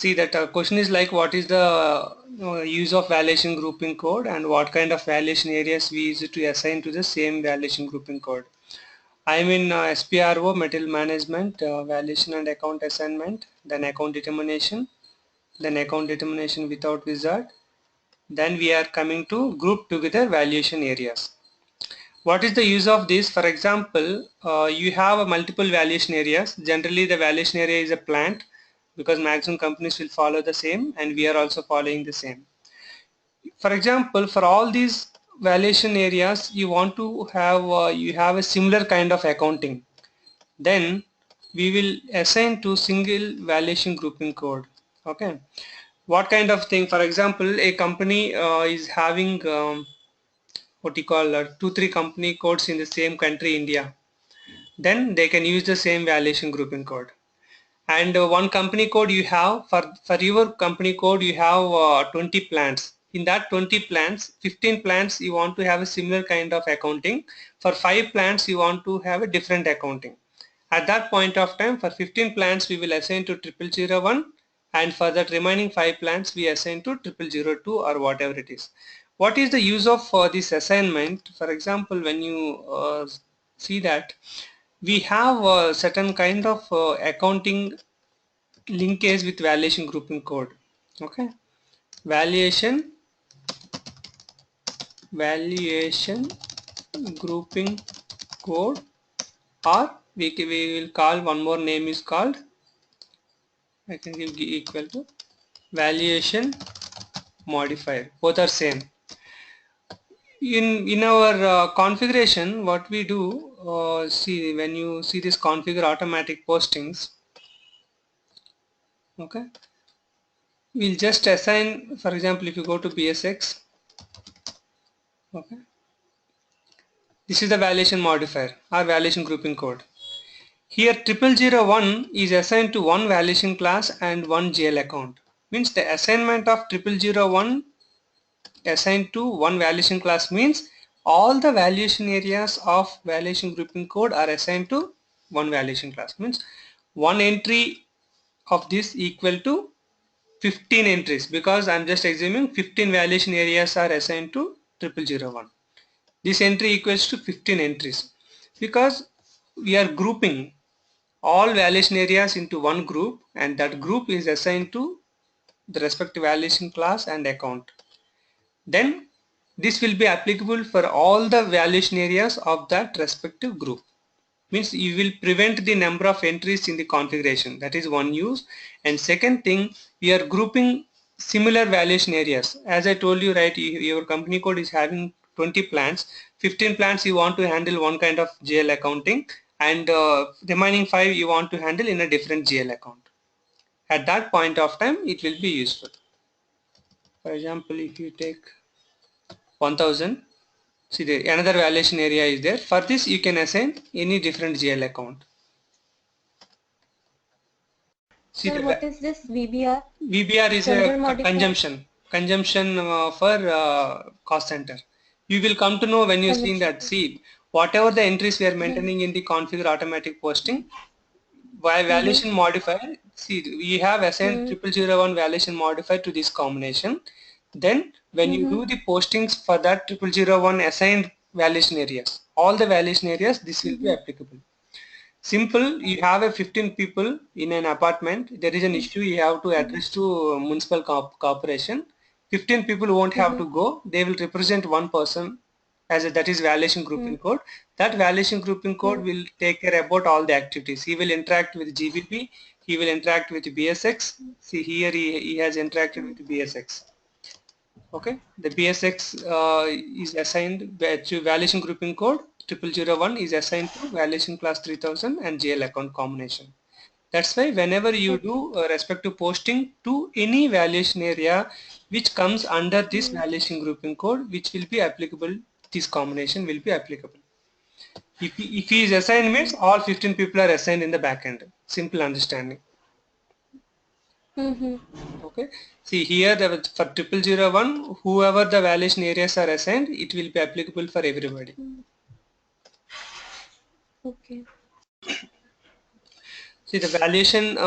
See that question is like, what is the use of valuation grouping code and what kind of valuation areas we use to assign to the same valuation grouping code. I'm in SPRO, material management, valuation and account assignment, then account determination, without wizard. Then we are coming to group together valuation areas. What is the use of this? For example, you have a multiple valuation areas. Generally the valuation area is a plant, because maximum companies will follow the same and we are also following the same. For example, for all these valuation areas you want to have you have a similar kind of accounting, then we will assign to single valuation grouping code. Okay, what kind of thing? For example, a company is having what you call 2-3 company codes in the same country, India, then they can use the same valuation grouping code. And one company code you have, for your company code you have 20 plants. In that 20 plants, 15 plants you want to have a similar kind of accounting. For 5 plants you want to have a different accounting. At that point of time, for 15 plants we will assign to 0001, and for that remaining 5 plants we assign to 0002 or whatever it is. What is the use of this assignment? For example, when you see that we have a certain kind of accounting linkage with valuation grouping code. Okay, valuation grouping code, or we will call one more name is called, I can give equal to valuation modifier. Both are same. In our configuration, what we do, see, when you see this configure automatic postings, okay, we'll just assign, for example, if you go to BSX, okay, this is the valuation modifier or valuation grouping code. Here 0001 is assigned to one valuation class and one GL account. Means the assignment of 0001 assigned to one valuation class means all the valuation areas of valuation grouping code are assigned to one valuation class. Means one entry of this equal to 15 entries, because I'm just assuming 15 valuation areas are assigned to 0001. This entry equals to 15 entries, because we are grouping all valuation areas into one group, and that group is assigned to the respective valuation class and account. Then this will be applicable for all the valuation areas of that respective group. Means you will prevent the number of entries in the configuration. That is one use. And second thing, we are grouping similar valuation areas. As I told you, right, your company code is having 20 plants, 15 plants you want to handle one kind of GL accounting, and remaining 5 you want to handle in a different GL account. At that point of time it will be useful. For example, if you take 1000, see the another valuation area is there. For this you can assign any different GL account. See, Sir, what is this VBR? VBR is a consumption for cost center. You will come to know when you see that. See, whatever the entries we are maintaining in the configure automatic posting, by valuation modifier, see, we have assigned 0001 valuation modifier to this combination. Then when you do the postings for that 0001 assigned valuation areas, all the valuation areas, this will be applicable. Simple, you have a 15 people in an apartment, there is an issue you have to address to municipal corporation. 15 people won't have to go, they will represent one person as that is valuation grouping code. That valuation grouping code will take care about all the activities. He will interact with GBP, he will interact with BSX. See here he has interacted with BSX. Okay, the BSX is assigned to valuation grouping code. 0001 is assigned to valuation class 3000 and GL account combination. That's why whenever you do respective posting to any valuation area which comes under this valuation grouping code, which will be applicable, this combination will be applicable. If he is assigned means all 15 people are assigned in the backend. Simple understanding. Okay, see here for 0001, whoever the valuation areas are assigned, it will be applicable for everybody. Okay. See the valuation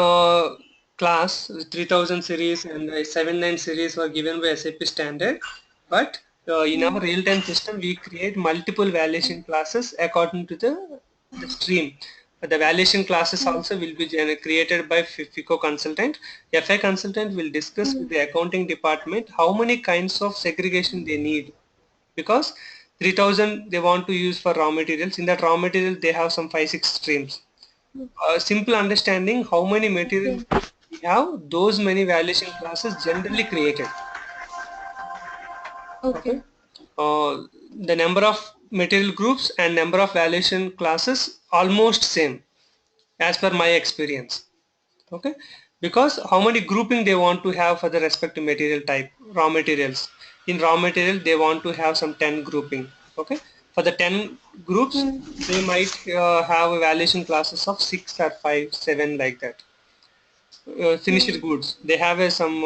class 3000 series and 79 series were given by SAP standard, but in our real-time system we create multiple validation classes according to the stream. The validation classes also will be created by FICO consultant. FI consultant will discuss with the accounting department how many kinds of segregation they need, because 3000 they want to use for raw materials. In that raw material they have some 5-6 streams. Simple understanding how many material we have, those many valuation classes generally created. Okay. The number of material groups and number of valuation classes almost same as per my experience. Okay, because how many grouping they want to have for the respective material type. Raw materials, in raw material they want to have some 10 grouping. Okay, for the 10 groups they might have evaluation classes of 6 or 5 7 like that. Finished goods they have some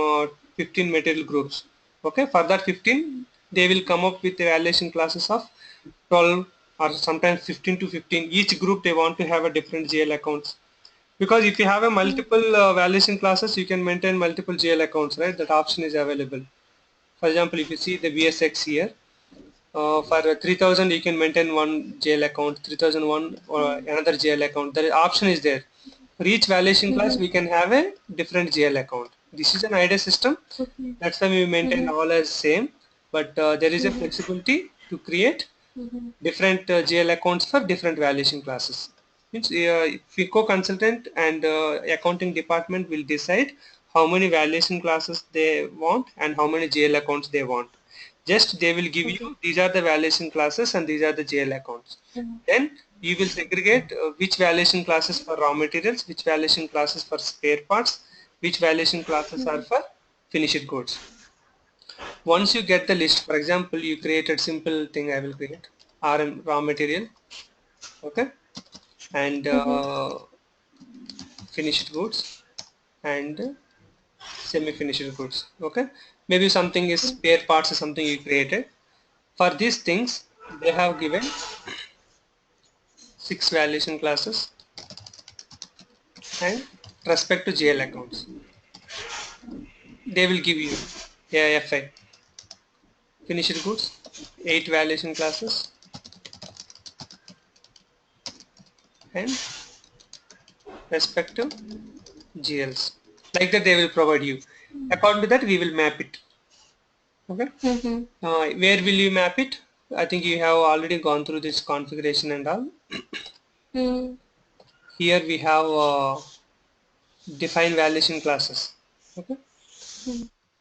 15 material groups. Okay, for that 15 they will come up with evaluation classes of 12 or sometimes 15 to 15. Each group they want to have a different GL accounts, because if you have a multiple valuation classes you can maintain multiple GL accounts, right? That option is available. For example, if you see the VSX here, for 3000 you can maintain one GL account, 3001 or another GL account. The option is there. For each valuation class we can have a different GL account. This is an IDA system. That's why we maintain all as same, but there is a flexibility to create different GL accounts for different valuation classes. Means FICO consultant and accounting department will decide how many valuation classes they want and how many GL accounts they want. Just they will give you these are the valuation classes and these are the GL accounts. Then you will segregate which valuation classes for raw materials, which valuation classes for spare parts, which valuation classes are for finished goods. Once you get the list, for example, you created simple thing. I will create RM raw material, okay, and finished goods and semi-finished goods. Okay, maybe something is spare parts or something you created. For these things, they have given 6 valuation classes and respect to GL accounts. They will give you AIFI finished goods 8 valuation classes and respective GLs. Like that they will provide you. According to that we will map it. Okay. Where will you map it? I think you have already gone through this configuration and all. Here we have define validation classes. Okay.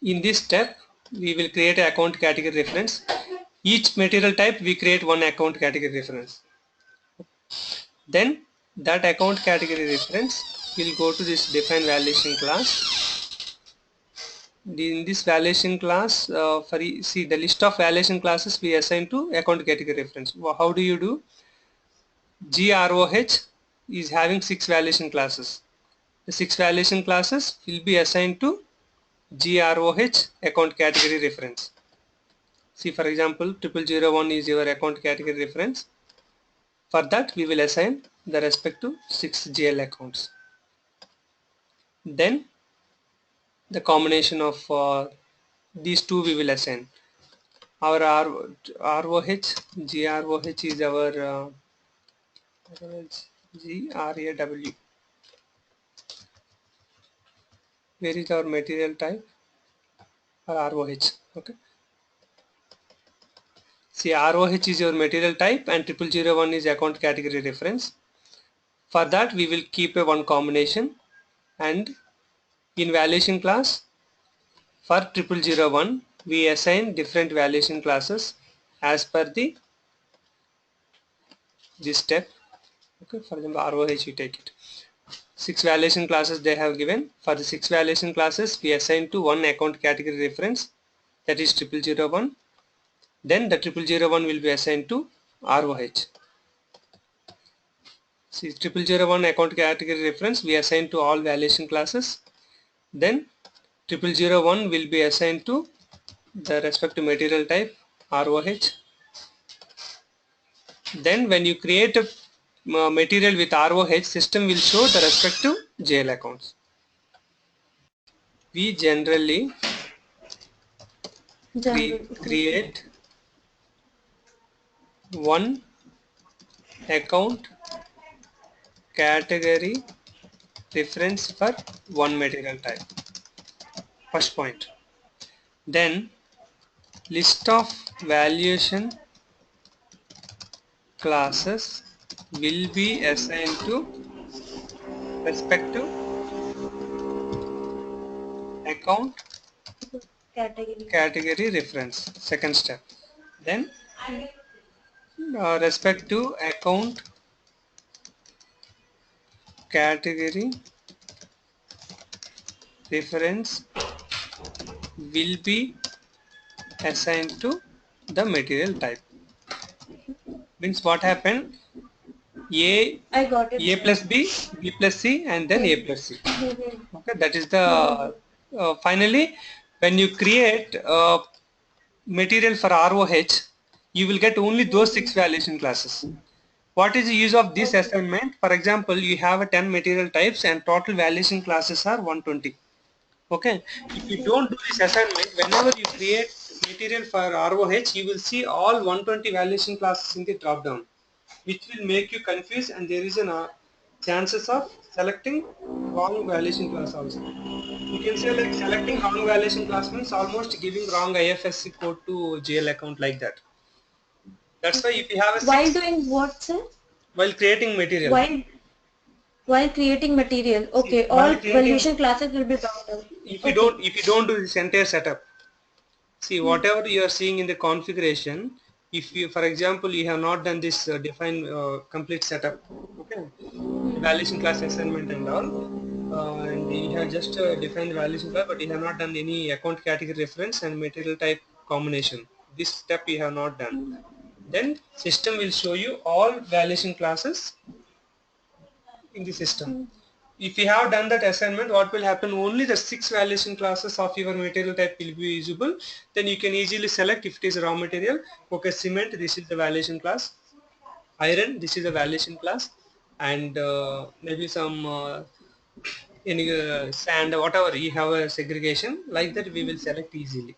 In this step we will create an account category reference. Each material type we create one account category reference. Then that account category reference will go to this define validation class. In this validation class, see the list of validation classes we assign to account category reference. How do you do? GROH is having 6 validation classes. The 6 validation classes will be assigned to GROH account category reference. See, for example, 0001 is your account category reference. For that we will assign the respective 6 GL accounts. Then the combination of these two we will assign. Our ROH, GROH is our GRAW. Where is our material type? Or ROH. Okay. See, ROH is your material type and 0001 is account category reference. For that we will keep a one combination, and in valuation class for 0001 we assign different valuation classes as per this step. Okay, for example ROH you take it. 6 valuation classes they have given. For the 6 valuation classes we assign to one account category reference, that is 0001. Then the 0001 will be assigned to ROH. See, 0001 account category reference we assign to all valuation classes. Then 0001 will be assigned to the respective material type ROH. Then when you create a material with ROH, system will show the respective GL accounts. we generally create one account category reference for one material type. First point. Then list of valuation classes will be assigned to respective account category reference. Second step. Then respective account category reference will be assigned to the material type. Means what happened? I got it. A plus B, B plus C, and then A plus C. Okay, that is the finally when you create material for ROH, you will get only those 6 validation classes. What is the use of this assignment? For example, you have a 10 material types and total validation classes are 120. Okay, if you don't do this assignment, whenever you create material for ROH, you will see all 120 validation classes in the drop down, which will make you confused, and there is a chances of selecting wrong validation class also. You can say like selecting wrong validation class means almost giving wrong IFSC code to GL account like that. That's why if you have a While doing what, sir? while creating material, While while creating material. see, Okay, while all creating, valuation classes will be bound out. Okay. if you don't do this entire setup, see whatever you are seeing in the configuration, if you, for example, you have not done this define complete setup, okay, the validation class assignment and all, and you have just defined validation class, but you have not done any account category reference and material type combination. This step you have not done. Then system will show you all validation classes in the system. If you have done that assignment, what will happen? Only the 6 validation classes of your material type will be visible. Then you can easily select if it is raw material. Okay, cement, this is the validation class. Iron, this is the validation class. And maybe some any sand, whatever you have a segregation like that, we will select easily.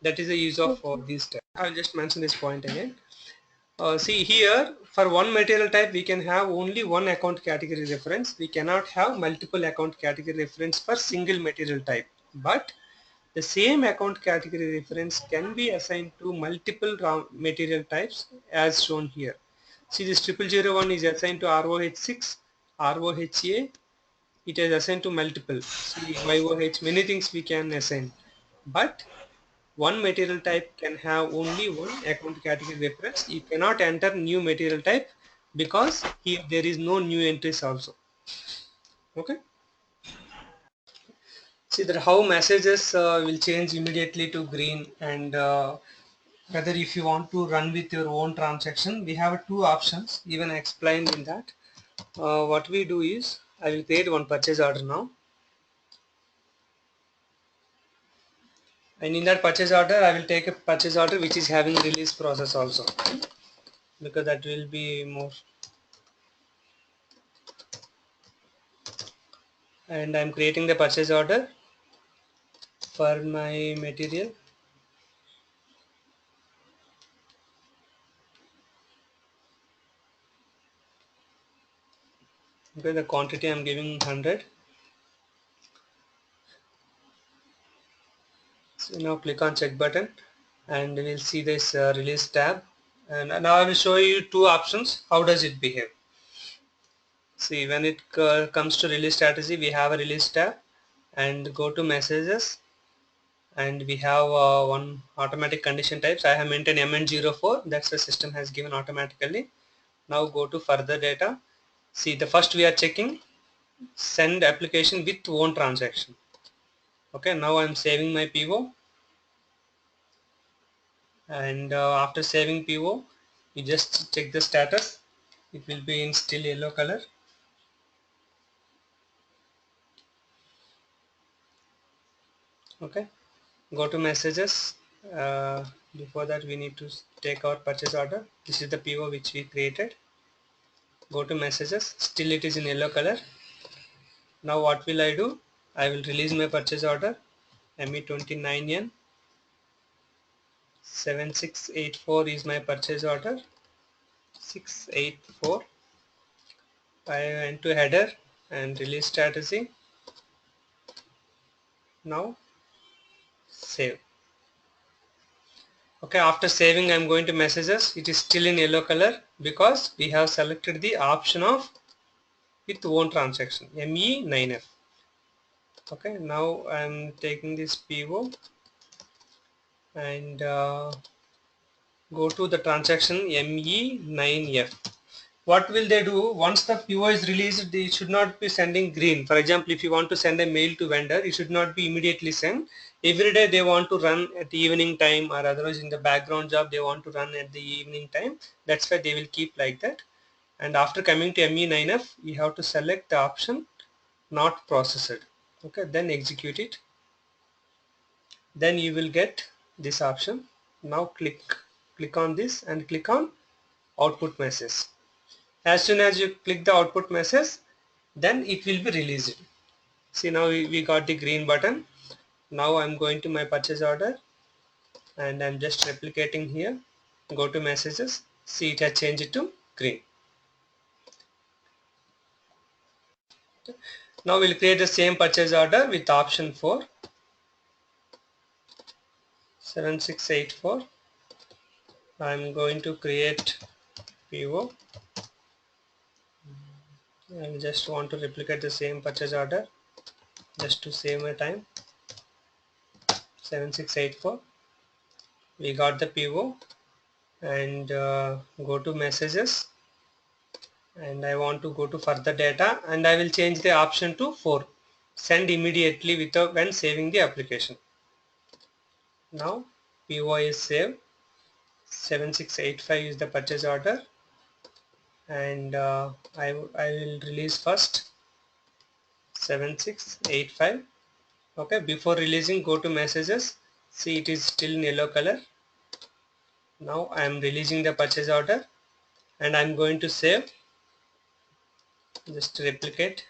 That is the use of Okay. these steps. I'll just mention this point again. See here, for one material type we can have only one account category reference. We cannot have multiple account category reference for single material type, but the same account category reference can be assigned to multiple raw material types as shown here. See, this 0001 is assigned to ROH6, ROHA, it is assigned to multiple. See, YOH, many things we can assign, but one material type can have only one account category reference. You cannot enter new material type because here there is no new entries also. Okay. See that how messages will change immediately to green, and whether if you want to run with your own transaction, we have two options even explained in that. What we do is I will create one purchase order now, and in that purchase order I will take a purchase order which is having release process also, because that will be more. And I'm creating the purchase order for my material. Okay, the quantity I'm giving 100. So now click on check button and we'll see this release tab, and now I will show you two options. How does it behave? See, when it comes to release strategy, we have a release tab, and go to messages, and we have one automatic condition types. I have maintained MN04, that's the system has given automatically. Now go to further data. See, the first we are checking send application with own transaction. Okay, now I'm saving my PO, and after saving PO you just check the status. It will be in still yellow color. Okay, go to messages. Before that we need to take our purchase order. This is the PO which we created. Go to messages, still it is in yellow color. Now what will I do? I will release my purchase order. ME29N 7684 is my purchase order. 684. I went to header and release strategy. Now save. Okay, after saving I'm going to messages. It is still in yellow color because we have selected the option of with own transaction ME9F. Okay, now I'm taking this PO and go to the transaction ME9F. What will they do? Once the PO is released, it should not be sending green. For example, if you want to send a mail to vendor, it should not be immediately sent. Every day they want to run at the evening time, or otherwise in the background job they want to run at the evening time. That's why they will keep like that. And after coming to ME9F, you have to select the option not processed. Okay, then execute it. Then you will get this option. Now click on this and click on output message. As soon as you click the output message, then it will be released. See, now we got the green button. Now I'm going to my purchase order and I'm just replicating here. Go to messages. See, it has changed it to green. Now we'll create the same purchase order with option 4. 7684. I'm going to create PO. I just want to replicate the same purchase order just to save my time. 7684. We got the PO and go to messages and I want to go to further data and I will change the option to 4. Send immediately without when saving the application. Now PO is saved. 7685 is the purchase order and I will release first 7685. Okay, before releasing go to messages. See, it is still in yellow color. Now I am releasing the purchase order and I am going to save. Just replicate.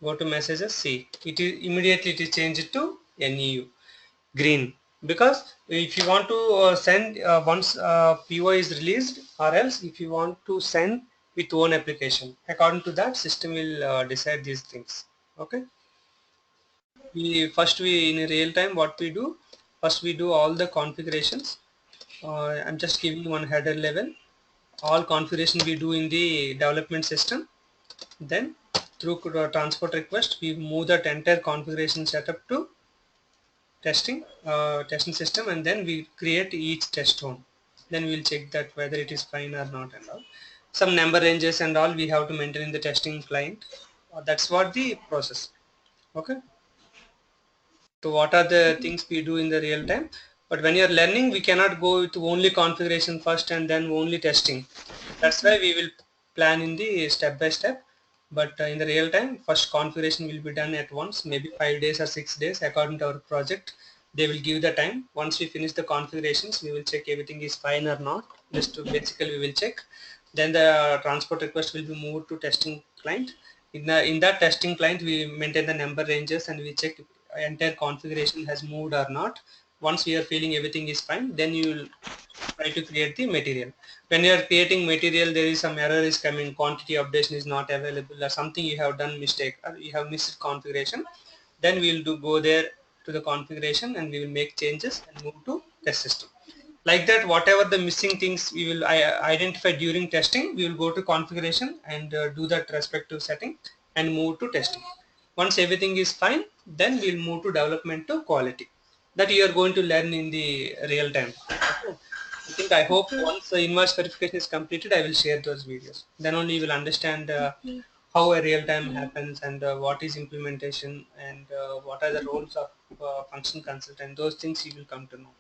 Go to messages. See, it is immediately it is changed to NEU green, because if you want to send once PO is released, or else if you want to send with own application, according to that system will decide these things. Okay, we in real time what we do, first we do all the configurations. I'm just giving one header level. All configuration we do in the development system. Then through transport request we move that entire configuration setup to testing system, and then we create each test one. Then we'll check that whether it is fine or not and all. Some number ranges and all we have to maintain in the testing client. That's what the process. Okay. So what are the things we do in the real time? But when you're learning, we cannot go with only configuration first and then only testing. That's why we will plan in the step by step. But in the real time, first configuration will be done at once, maybe 5 days or 6 days according to our project. They will give the time. Once we finish the configurations, we will check everything is fine or not. Just to basically we will check. Then the transport request will be moved to testing client. In that testing client, we maintain the number ranges and we check entire configuration has moved or not. Once we are feeling everything is fine, then you will try to create the material. When you are creating material, there is some error is coming, quantity updation is not available, or something you have done mistake, or you have missed configuration, then we will go there to the configuration and we will make changes and move to test system. Like that, whatever the missing things we will identify during testing, we will go to configuration and do that respective setting and move to testing. Once everything is fine, then we'll move to development to quality. That you are going to learn in the real time. Okay. I hope once the invoice verification is completed, I will share those videos. Then only you will understand how a real time happens and what is implementation and what are the roles of function consultant. Those things you will come to know.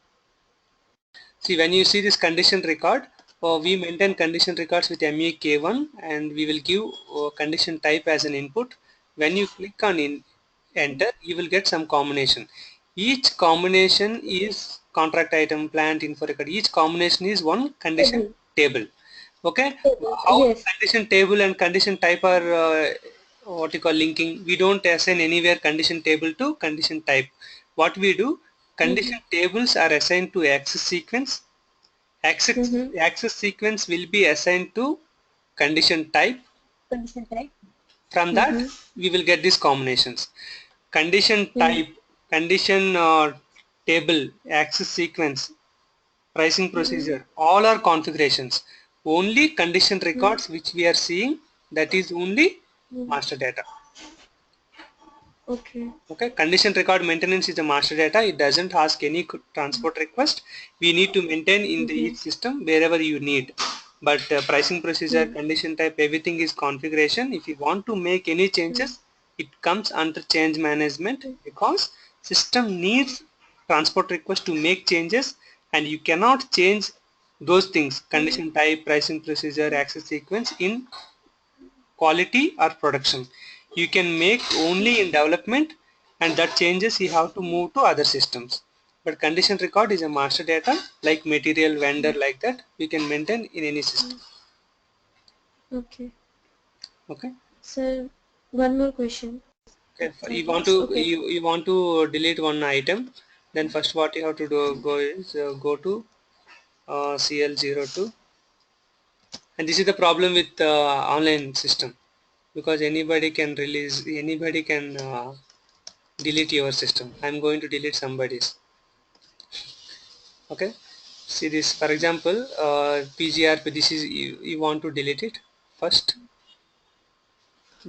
See, when you see this condition record, we maintain condition records with MEK1 and we will give condition type as an input. When you click on enter, you will get some combination. Each combination is contract item, plant info record. Each combination is one condition table. Okay, how Yes. condition table and condition type are what you call linking. We don't assign anywhere condition table to condition type. What we do, condition tables are assigned to access sequence. Access sequence will be assigned to condition type. From that, we will get these combinations. Condition type, condition table, access sequence, pricing procedure, all are configurations. Only condition records which we are seeing, that is only master data. Okay. Okay, condition record maintenance is a master data. It doesn't ask any transport request. We need to maintain in the each system wherever you need. But pricing procedure, condition type, everything is configuration. If you want to make any changes, it comes under change management, because system needs transport request to make changes, and you cannot change those things, condition type, pricing procedure, access sequence, in quality or production. You can make only in development, and that changes you have to move to other systems. But condition record is a master data, like material vendor, like that we can maintain in any system. Okay. Okay. Sir, one more question. Okay. You want to delete one item, then first what you have to do is go to CL02, and this is the problem with online system, because anybody can delete your system. I'm going to delete somebody's. Okay, see this, for example, PGRP, this is, you want to delete it. First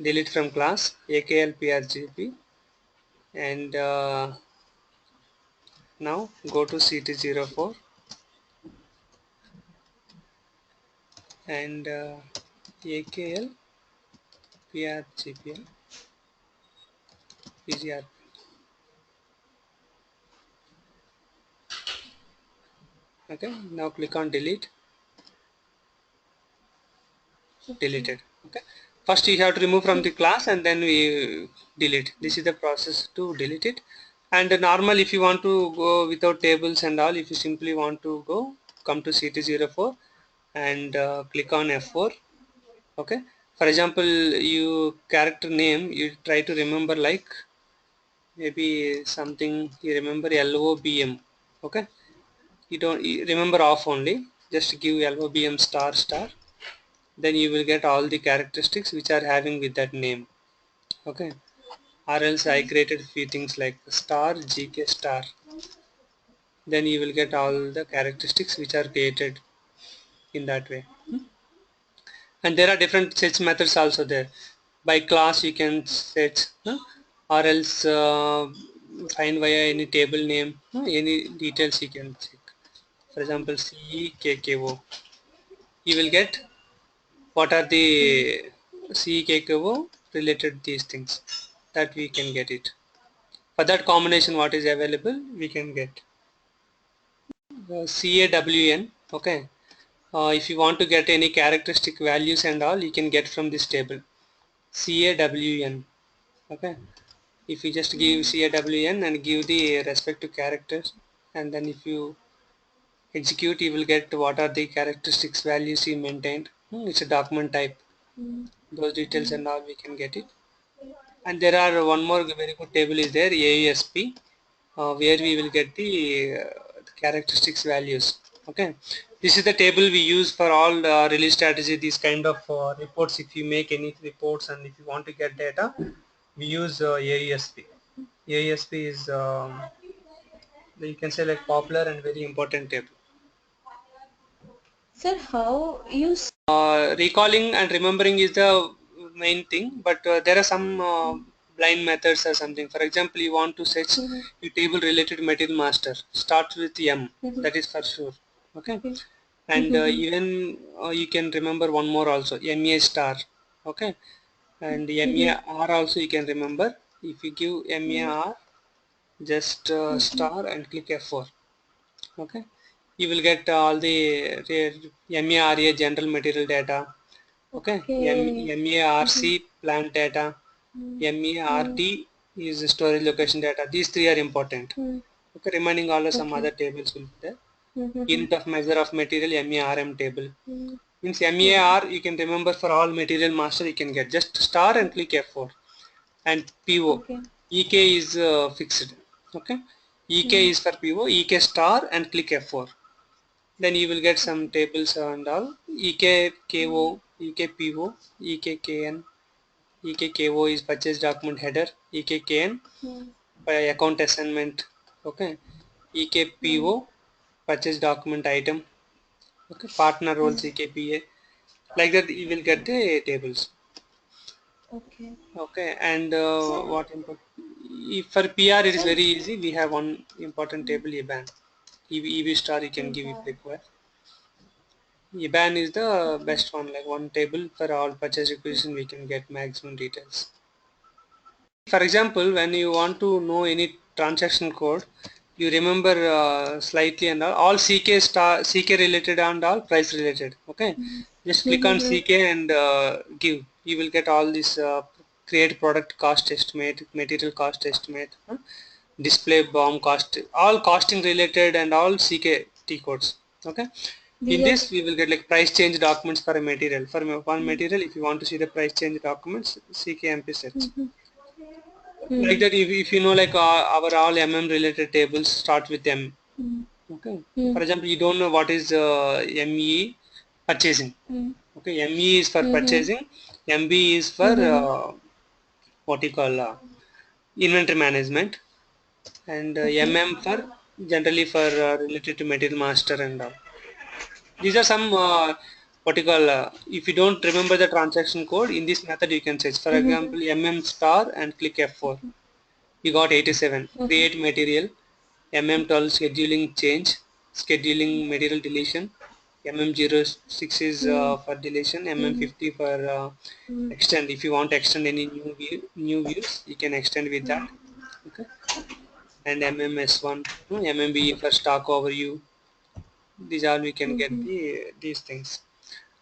delete from class AKL PRGP, and now go to CT04 and AKL PRGP PGRP. Okay, now click on delete. Deleted. Okay, first you have to remove from the class and then we delete. This is the process to delete it. And normal, if you want to go without tables and all, if you simply want to go, come to CT04 and click on F4. Okay, for example, you character name, you try to remember, like maybe something you remember LOBM. Okay, you remember off only, just give LOBM star star, then you will get all the characteristics which are having with that name. Okay, or else I created few things like star GK star, then you will get all the characteristics which are created in that way. And there are different search methods also there. By class you can search, or else find via any table name, any details you can check. For example, CEKKO, you will get what are the CKKO related these things, that we can get it. For that combination what is available, we can get CAWN. Okay, if you want to get any characteristic values and all, you can get from this table CAWN. Okay, if you just give CAWN and give the respective characters, and then if you execute, you will get what are the characteristics values you maintained. It's a document type, those details and all we can get it. And there are one more very good table is there, AUSP, where we will get the characteristics values. Okay, this is the table we use for all release strategy, these kind of reports. If you make any reports and if you want to get data, we use AUSP. AUSP is you can say like popular and very important table. Sir, how you Recalling and remembering is the main thing, but there are some blind methods or something. For example, you want to search a table related material master, starts with M, that is for sure. Okay, and even you can remember one more also, MA star. Okay, and MAR also you can remember. If you give MAR, just star and click F4. Okay, you will get all the MARA general material data. Okay, MARC plant data, MARD is storage location data. These three are important. Okay, remaining all some other tables will be there. Unit of measure of material, MARM table. Means MAR you can remember for all material master you can get just star and click F4. And PO, Okay. EK is fixed. Okay, EK is for PO, EK star and click F4. Then you will get some tables and all. EK KO, EK PO, EK KN. EK KO is purchase document header. EK KN by account assignment. Okay, EK PO purchase document item. Okay, partner roles EKPA. Like that you will get the tables. Okay. Okay, and what if for PR it is very easy. We have one important table IBAN. EV star you can give if required. IBAN is the best one, like one table for all purchase requisition we can get maximum details. For example, when you want to know any transaction code, you remember slightly and all CK star, CK related and all price related. Okay, just click on CK and give. You will get all this create product cost estimate, material cost estimate, display bomb cost, all costing related and all CK T codes. Okay. In this we will get like price change documents for a material. For one material, if you want to see the price change documents, CKMP search. Like that, if you know like our all related tables start with M. Okay. For example, you don't know what is ME purchasing. Okay, ME is for purchasing, MB is for what you call inventory management, and MM for generally for related to material master and all. These are some what you call if you don't remember the transaction code in this method you can search. For example, MM star and click F4. You got 87. Create material. MM12 scheduling change. Scheduling material deletion. MM06 is for deletion. MM50 for extend. If you want to extend any new views, you can extend with that. Okay. And MMS1, MMB for stock overview. These all we can get these things.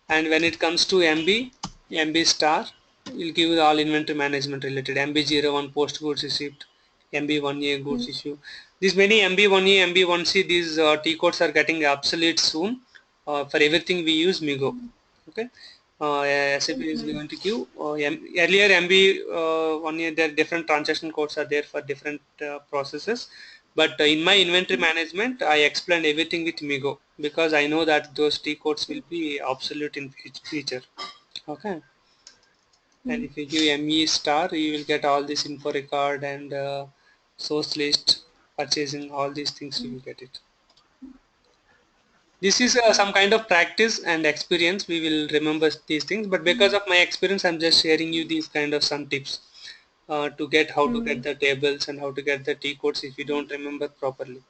And when it comes to MB star will give all inventory management related. MB01 post goods received, MB1A goods issue. These many MB1A, MB1C, these T codes are getting obsolete soon. For everything we use Migo. Okay. SAP is going to give earlier MB1A, there different transaction codes are there for different processes. But in my inventory management, I explained everything with Migo because I know that those T codes will be obsolete in future. Okay. And if you give ME star, you will get all this info record and source list, purchasing, all these things you will get it. This is some kind of practice and experience. We will remember these things, but because of my experience, I'm just sharing you these kind of some tips to get how to get the tables and how to get the T codes if you don't remember properly.